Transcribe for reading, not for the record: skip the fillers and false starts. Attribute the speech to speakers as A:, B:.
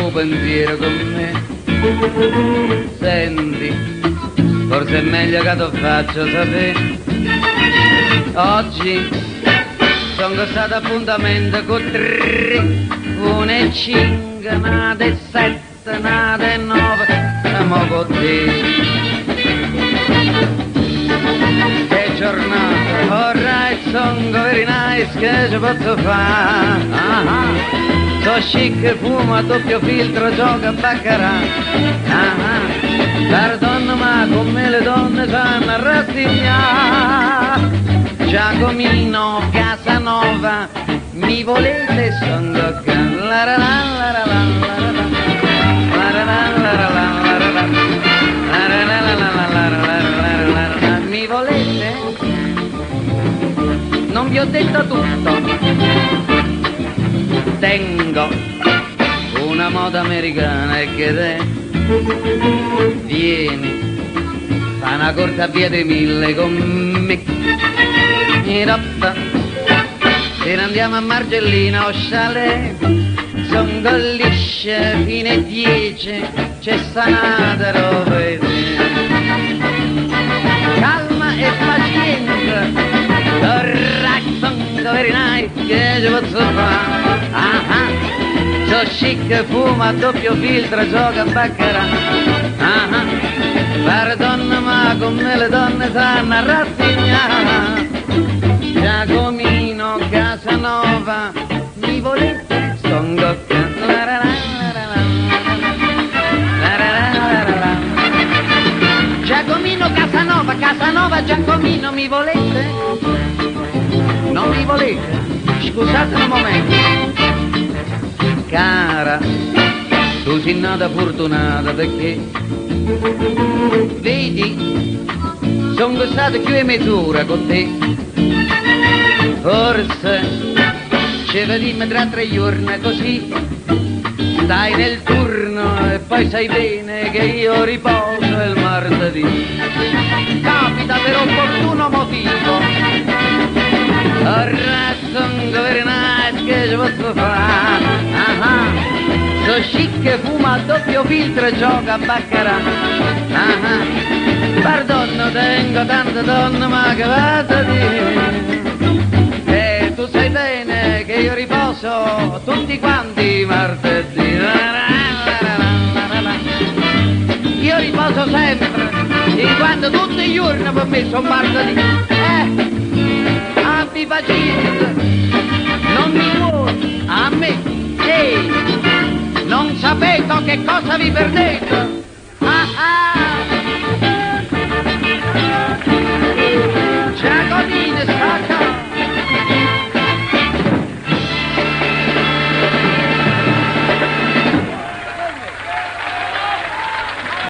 A: tuo pensiero con me. Senti, forse è meglio che ti faccio sapere. Oggi sono stato appuntamento con 3, 1 e 5, nate e 7, nate e 9, siamo con te. Che giornata, alright, sono very nice, che ci posso fare? So chic, fumo a doppio filtro, gioca a baccarà. Perdona ma come le donne sanno rassegnare. Giacomino, Casanova, mi volete, sono qua. La la la la la la la la la la la la. Mi volete? Non vi ho detto tutto. Tengo una moda americana e che te vieni, fa una corsa via dei 1000 con me. Se ne andiamo a Margellina o chalet, son gollisce fino a 10, c'è sanata vedi. Calma e pazienza, son very nice, che ci posso fare? So chic, fuma a doppio filtro, gioca a baccarà. Perdonna ma come le donne sanno rassegnare. Giacomino, Casanova, mi volete? Son gocca. Giacomino, Casanova, Casanova, Giacomino, mi volete? Non mi volete? Scusate un momento. Cara, tu sei nata fortunata perché, vedi, sono stato più e mezz'ora con te. Forse ci vediamo tra 3 giorni così, stai nel turno e poi sai bene che io riposo il martedì. Capita per opportuno motivo. Sono very nice, che ci posso fare? So chic, fuma a doppio filtro e gioca a baccarà. Pardonno, tengo tante donne, ma che vado a dire? E tu sai bene che io riposo tutti quanti martedì. Io riposo sempre, in quanto tutti i giorni per me sono martedì. Abbi pazienza, non mi vuoi a me, ehi, non sapete che cosa vi perdete.